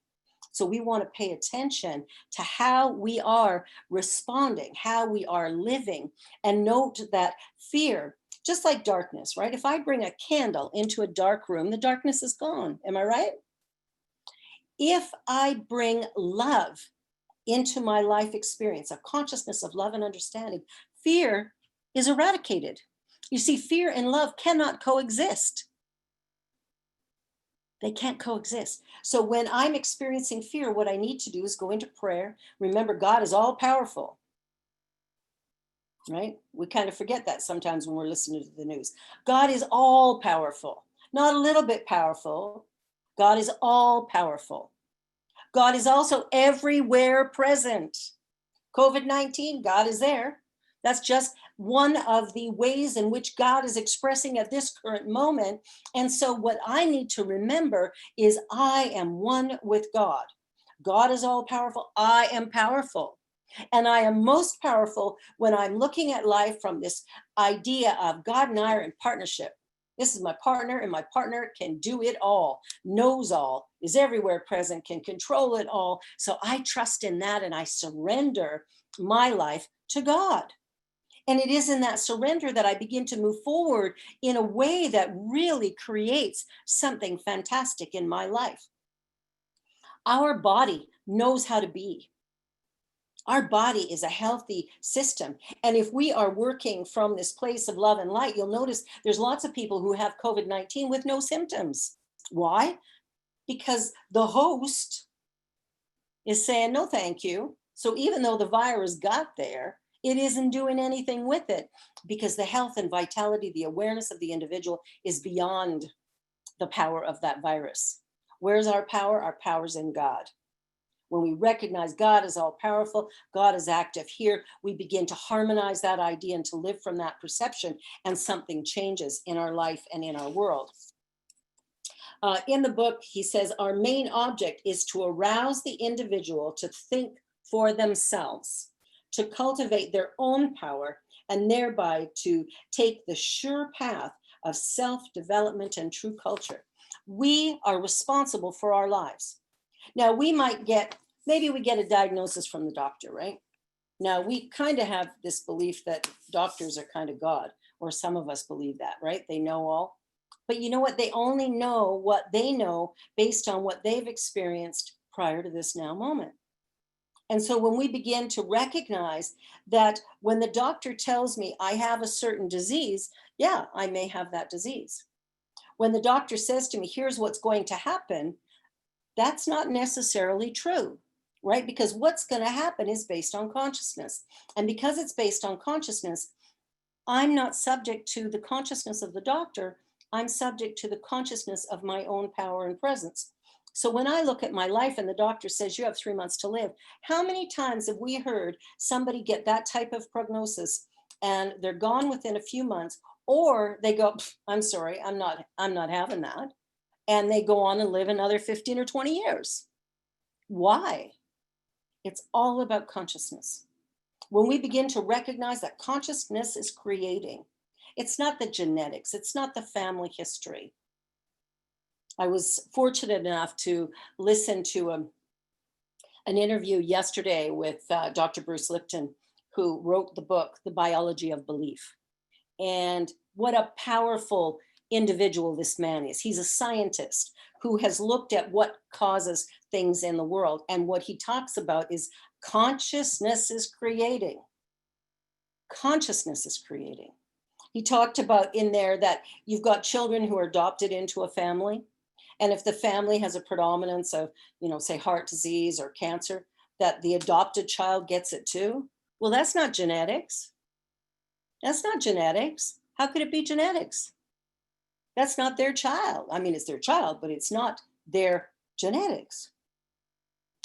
So we want to pay attention to how we are responding, how we are living, and note that fear, just like darkness, right? If I bring a candle into a dark room, the darkness is gone. Am I right? If I bring love into my life experience, a consciousness of love and understanding, fear is eradicated. You see, fear and love cannot coexist. They can't coexist. So when I'm experiencing fear, what I need to do is go into prayer. Remember, God is all powerful, right? We kind of forget that sometimes when we're listening to the news. God is all powerful, not a little bit powerful. God is all powerful. God is also everywhere present. COVID-19, God is there. That's just one of the ways in which God is expressing at this current moment. And so what I need to remember is I am one with God. God is all powerful. I am powerful. And I am most powerful when I'm looking at life from this idea of God and I are in partnership. This is my partner, and my partner can do it all, knows all, is everywhere present, can control it all. So I trust in that and I surrender my life to God. And it is in that surrender that I begin to move forward in a way that really creates something fantastic in my life. Our body knows how to be. Our body is a healthy system. And if we are working from this place of love and light, you'll notice there's lots of people who have COVID-19 with no symptoms. Why? Because the host is saying, no, thank you. So even though the virus got there, it isn't doing anything with it because the health and vitality, the awareness of the individual is beyond the power of that virus. Where's our power? Our power's in God. When we recognize God is all powerful, God is active here, we begin to harmonize that idea and to live from that perception, and something changes in our life and in our world. In the book, he says, our main object is to arouse the individual to think for themselves, to cultivate their own power, and thereby to take the sure path of self-development and true culture. We are responsible for our lives. Now, we might get, maybe we get a diagnosis from the doctor, right? Now, we kind of have this belief that doctors are kind of God, or some of us believe that, right? They know all. But you know what? They only know what they know based on what they've experienced prior to this now moment. And so when we begin to recognize that when the doctor tells me I have a certain disease, yeah, I may have that disease. When the doctor says to me, here's what's going to happen, that's not necessarily true, right? Because what's going to happen is based on consciousness. And because it's based on consciousness, I'm not subject to the consciousness of the doctor. I'm subject to the consciousness of my own power and presence. So when I look at my life and the doctor says you have 3 months to live, how many times have we heard somebody get that type of prognosis and they're gone within a few months, or they go, I'm sorry, I'm not having that. And they go on and live another 15 or 20 years. Why? It's all about consciousness. When we begin to recognize that consciousness is creating, it's not the genetics, it's not the family history. I was fortunate enough to listen to an interview yesterday with Dr. Bruce Lipton, who wrote the book, The Biology of Belief. And what a powerful individual this man is. He's a scientist who has looked at what causes things in the world. And what he talks about is consciousness is creating. Consciousness is creating. He talked about in there that you've got children who are adopted into a family. And if the family has a predominance of, say heart disease or cancer, that the adopted child gets it too. Well, that's not genetics. That's not genetics. How could it be genetics? That's not their child. I mean, it's their child, but it's not their genetics.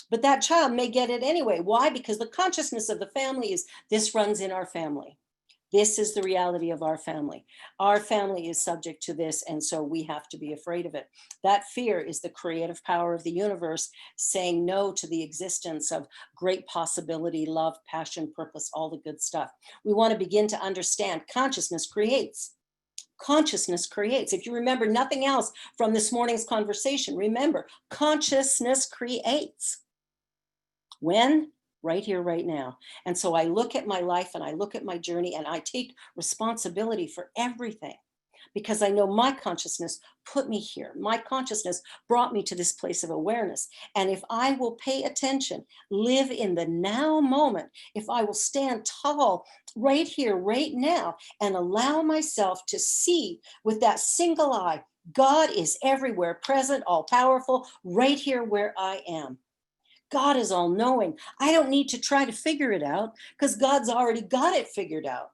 But that child may get it anyway. Why? Because the consciousness of the family is this runs in our family. This is the reality of our family. Our family is subject to this, and so we have to be afraid of it. That fear is the creative power of the universe saying no to the existence of great possibility, love, passion, purpose, all the good stuff. We want to begin to understand consciousness creates. Consciousness creates. If you remember nothing else from this morning's conversation, remember, consciousness creates. When? Right here, right now. And so I look at my life and I look at my journey and I take responsibility for everything, because I know my consciousness put me here. My consciousness brought me to this place of awareness. And if I will pay attention, live in the now moment, if I will stand tall right here, right now, and allow myself to see with that single eye, God is everywhere, present, all powerful, right here where I am. God is all knowing. I don't need to try to figure it out because God's already got it figured out.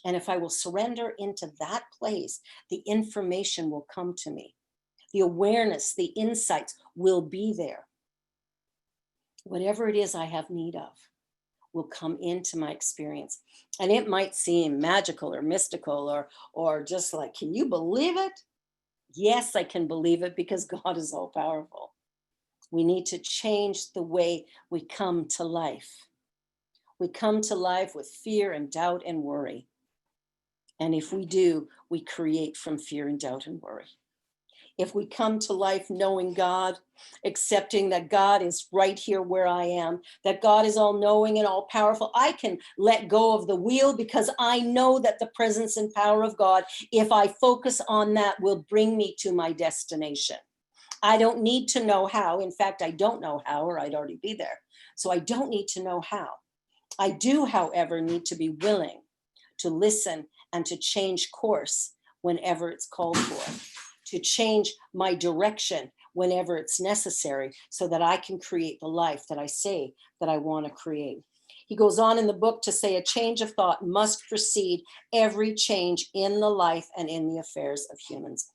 And if I will surrender into that place, the information will come to me. The awareness, the insights will be there. Whatever it is I have need of will come into my experience. And it might seem magical or mystical or just like, can you believe it? Yes, I can believe it because God is all powerful. We need to change the way we come to life. We come to life with fear and doubt and worry. And if we do, we create from fear and doubt and worry. If we come to life knowing God, accepting that God is right here where I am, that God is all knowing and all powerful, I can let go of the wheel because I know that the presence and power of God, if I focus on that, will bring me to my destination. I don't need to know how. In fact, I don't know how, or I'd already be there. So I don't need to know how. I do, however, need to be willing to listen and to change course whenever it's called for, to change my direction whenever it's necessary so that I can create the life that I say that I want to create. He goes on in the book to say a change of thought must precede every change in the life and in the affairs of humans.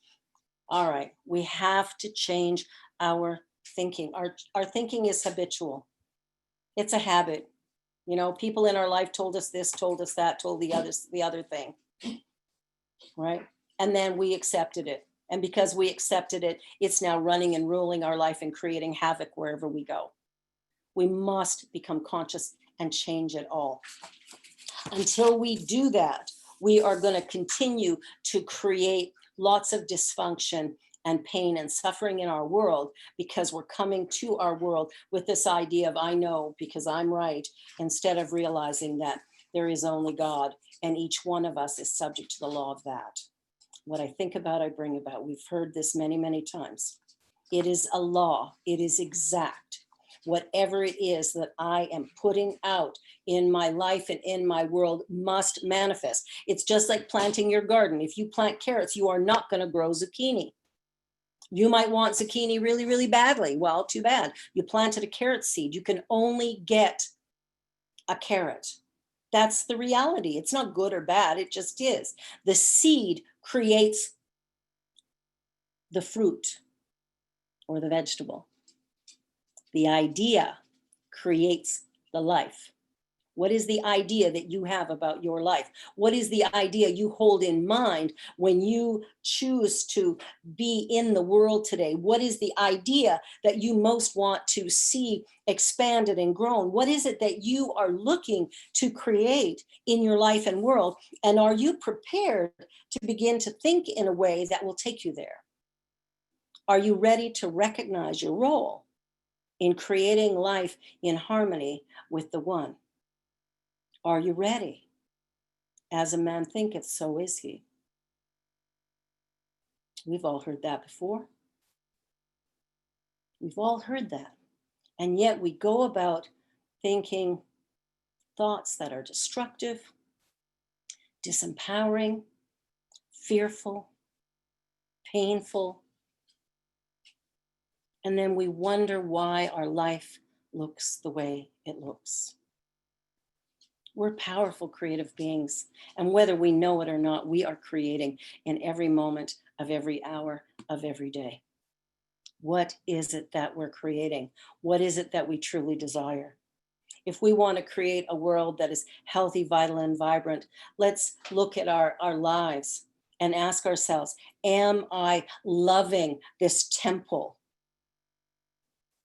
All right, we have to change our thinking. Our thinking is habitual. It's a habit. You know, people in our life told us this, told us that, told the other thing, right? And then we accepted it. And because we accepted it, it's now running and ruling our life and creating havoc wherever we go. We must become conscious and change it all. Until we do that, we are going to continue to create lots of dysfunction and pain and suffering in our world because we're coming to our world with this idea of I know because I'm right, instead of realizing that there is only God and each one of us is subject to the law of that. What I think about, I bring about. We've heard this many, many times. It is a law. It is exact. Whatever it is that I am putting out in my life and in my world must manifest. It's just like planting your garden. If you plant carrots, you are not going to grow zucchini. You might want zucchini really, really badly. Well, too bad. You planted a carrot seed. You can only get a carrot. That's the reality. It's not good or bad. It just is. The seed creates the fruit or the vegetable. The idea creates the life. What is the idea that you have about your life? What is the idea you hold in mind when you choose to be in the world today? What is the idea that you most want to see expanded and grown? What is it that you are looking to create in your life and world? And are you prepared to begin to think in a way that will take you there? Are you ready to recognize your role in creating life in harmony with the one? Are you ready? As a man thinketh, so is he. We've all heard that before. We've all heard that. And yet we go about thinking thoughts that are destructive, disempowering, fearful, painful. And then we wonder why our life looks the way it looks. We're powerful creative beings. And whether we know it or not, we are creating in every moment of every hour of every day. What is it that we're creating? What is it that we truly desire? If we want to create a world that is healthy, vital, and vibrant, let's look at our lives and ask ourselves, am I loving this temple?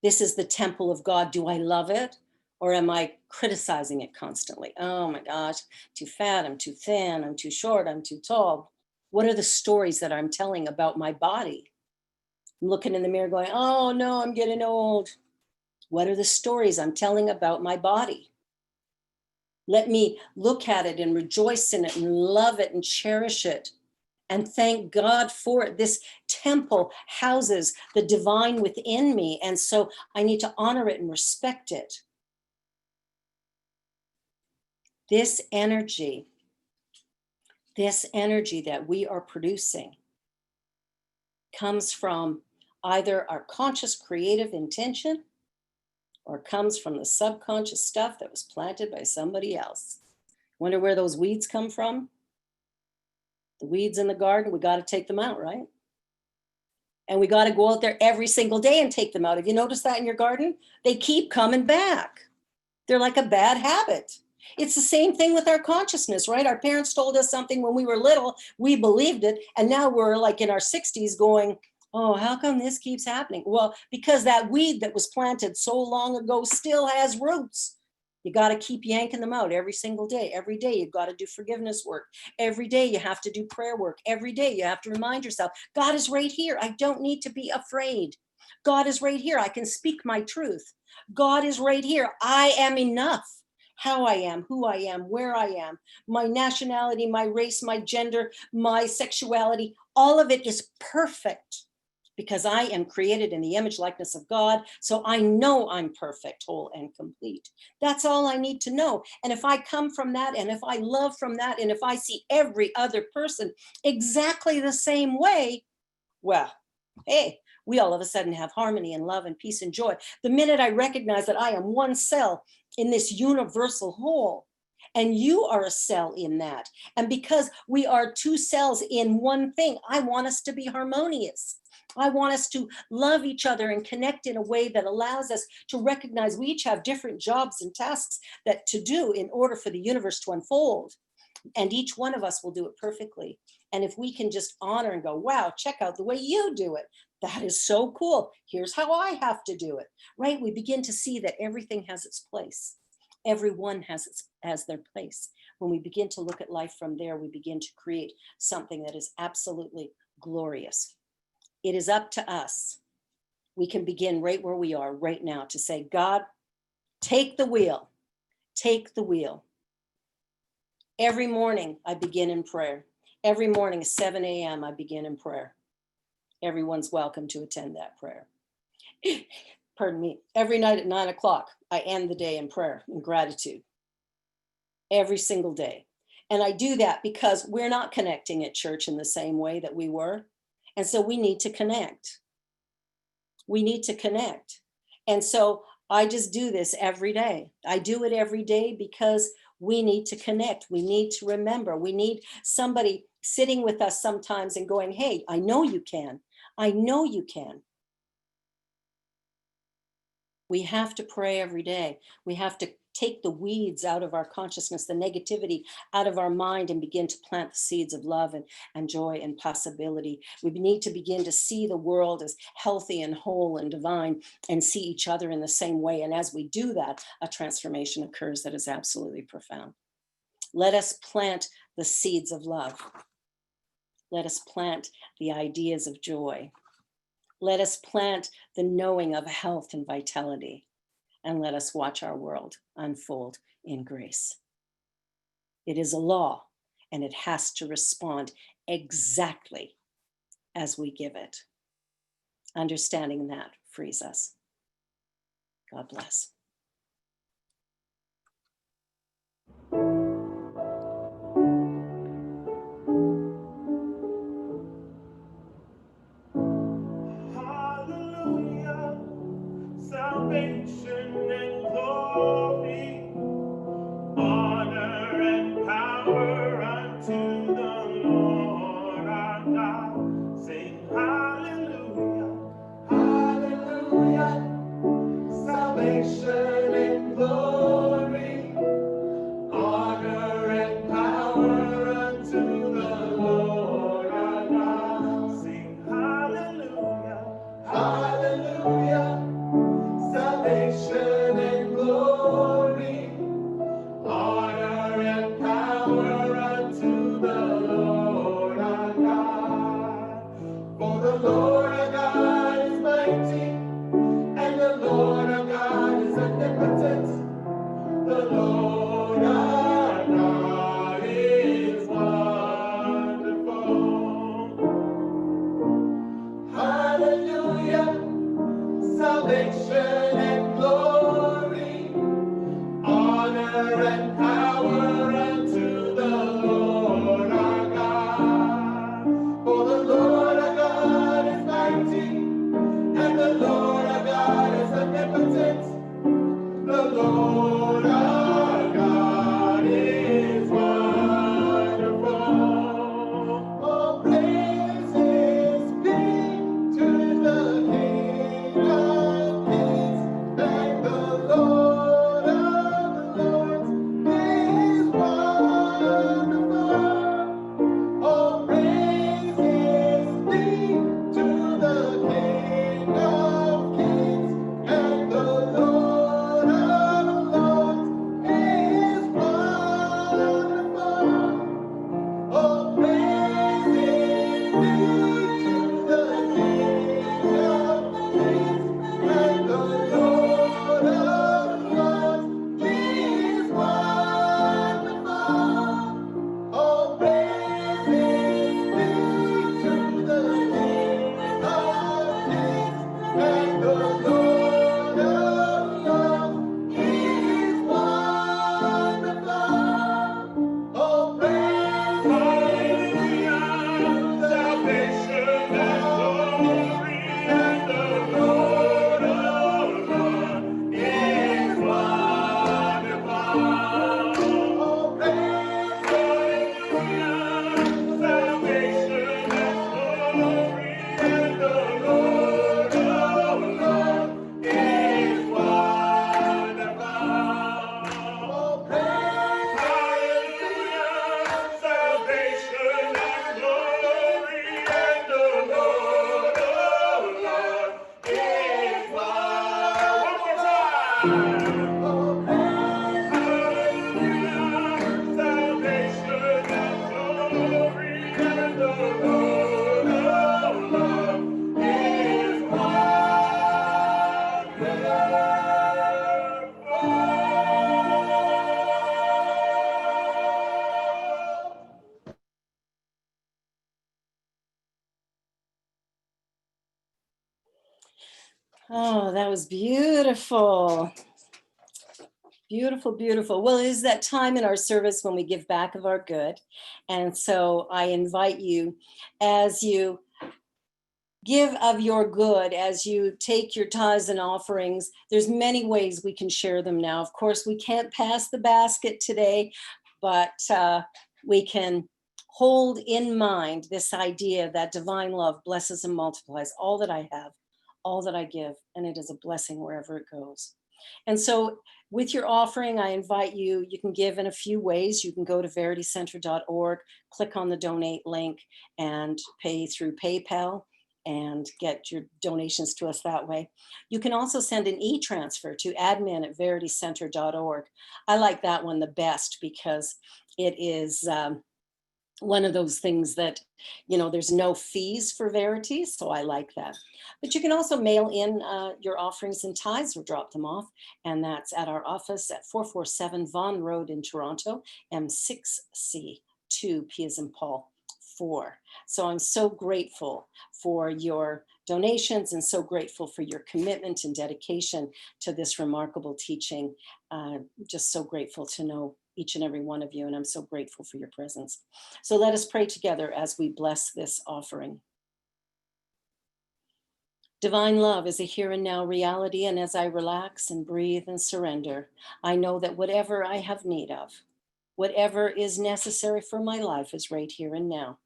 This is the temple of God. Do I love it? Or am I criticizing it constantly? Oh my gosh, too fat, I'm too thin, I'm too short, I'm too tall. What are the stories that I'm telling about my body? I'm looking in the mirror going, oh no, I'm getting old. What are the stories I'm telling about my body? Let me look at it and rejoice in it and love it and cherish it and thank God for it. This temple houses the divine within me. And so I need to honor it and respect it. This energy that we are producing comes from either our conscious creative intention or comes from the subconscious stuff that was planted by somebody else. Wonder where those weeds come from? The weeds in the garden, we got to take them out, right? And we got to go out there every single day and take them out. Have you noticed that in your garden? They keep coming back. They're like a bad habit. It's the same thing with our consciousness, right? Our parents told us something when we were little, we believed it, and now we're like in our 60s going, oh, how come this keeps happening? Well, because that weed that was planted so long ago still has roots. You got to keep yanking them out every single day. Every day you've got to do forgiveness work. Every day you have to do prayer work. Every day you have to remind yourself, God is right here. I don't need to be afraid. God is right here. I can speak my truth. God is right here. I am enough. How I am, who I am, where I am, my nationality, my race, my gender, my sexuality, all of it is perfect because I am created in the image likeness of God. So I know I'm perfect, whole, and complete. That's all I need to know. And if I come from that, and if I love from that, and if I see every other person exactly the same way, well, hey, we all of a sudden have harmony and love and peace and joy. The minute I recognize that I am one cell in this universal whole, and you are a cell in that. And because we are two cells in one thing, I want us to be harmonious. I want us to love each other and connect in a way that allows us to recognize we each have different jobs and tasks that to do in order for the universe to unfold. And each one of us will do it perfectly. And if we can just honor and go, wow, check out the way you do it. That is so cool. Here's how I have to do it, right? We begin to see that everything has its place. Everyone has their place. When we begin to look at life from there, we begin to create something that is absolutely glorious. It is up to us. We can begin right where we are right now to say, God, take the wheel, take the wheel. Every morning I begin in prayer. Every morning at 7 a.m. I begin in prayer. Everyone's welcome to attend that prayer. Pardon me. Every night at 9 o'clock, I end the day in prayer and gratitude. Every single day. And I do that because we're not connecting at church in the same way that we were. And so we need to connect. We need to connect. And so I just do this every day. I do it every day because we need to connect. We need to remember. We need somebody sitting with us sometimes and going, hey, I know you can. I know you can. We have to pray every day. We have to take the weeds out of our consciousness, the negativity out of our mind, and begin to plant the seeds of love and joy and possibility. We need to begin to see the world as healthy and whole and divine and see each other in the same way. And as we do that, a transformation occurs that is absolutely profound. Let us plant the seeds of love. Let us plant the ideas of joy. Let us plant the knowing of health and vitality, and let us watch our world unfold in grace. It is a law, and it has to respond exactly as we give it. Understanding that frees us. God bless. Hallelujah, salvation and glory, honor and power unto the Lord our God. Sing hallelujah, hallelujah, salvation Oh, that was beautiful. Beautiful, beautiful. Well, it is that time in our service when we give back of our good. And so I invite you, as you give of your good, as you take your tithes and offerings, there's many ways we can share them now. Of course, we can't pass the basket today, but we can hold in mind this idea that divine love blesses and multiplies all that I have, all that I give, and it is a blessing wherever it goes. And so with your offering, I invite you, you can give in a few ways. You can go to veritycenter.org, click on the donate link, and pay through PayPal and get your donations to us that way. You can also send an e-transfer to admin@veritycenter.org. I like that one the best because it is one of those things that, you know, there's no fees for Verity, so I like that. But you can also mail in your offerings and tithes or drop them off, and that's at our office at 447 Vaughan Road in Toronto, M6C2, P as in Paul, 4. So I'm so grateful for your donations and so grateful for your commitment and dedication to this remarkable teaching. Just so grateful to know each and every one of you, and I'm so grateful for your presence. So let us pray together as we bless this offering. Divine love is a here and now reality, and as I relax and breathe and surrender, I know that whatever I have need of, whatever is necessary for my life is right here and now.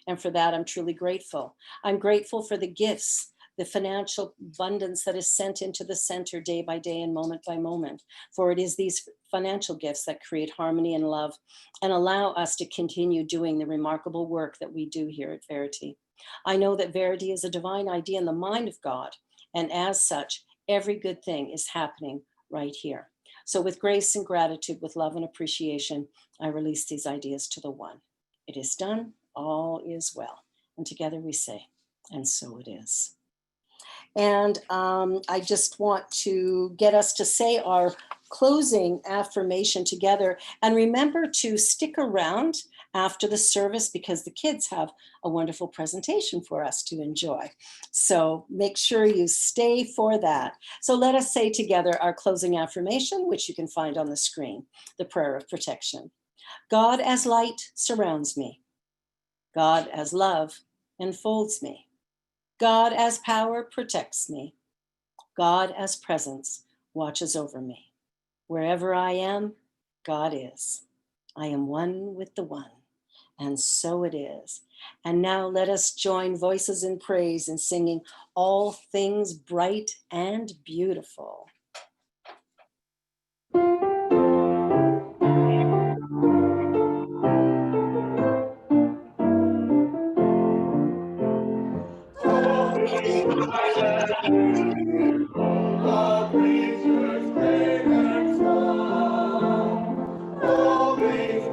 And for that, I'm truly grateful. I'm grateful for the gifts, the financial abundance that is sent into the center day by day and moment by moment. For it is these financial gifts that create harmony and love and allow us to continue doing the remarkable work that we do here at Verity. I know that Verity is a divine idea in the mind of God, and as such, every good thing is happening right here. So with grace and gratitude, with love and appreciation, I release these ideas to the One. It is done, all is well. And together we say, and so it is. And I just want to get us to say our closing affirmation together. And remember to stick around after the service because the kids have a wonderful presentation for us to enjoy. So make sure you stay for that. So let us say together our closing affirmation, which you can find on the screen, the prayer of protection. God as light surrounds me. God as love enfolds me. God as power protects me. God as presence watches over me. Wherever I am, God is. I am one with the One, and so it is. And now let us join voices in praise in singing all things bright and beautiful. All creatures great and small, all things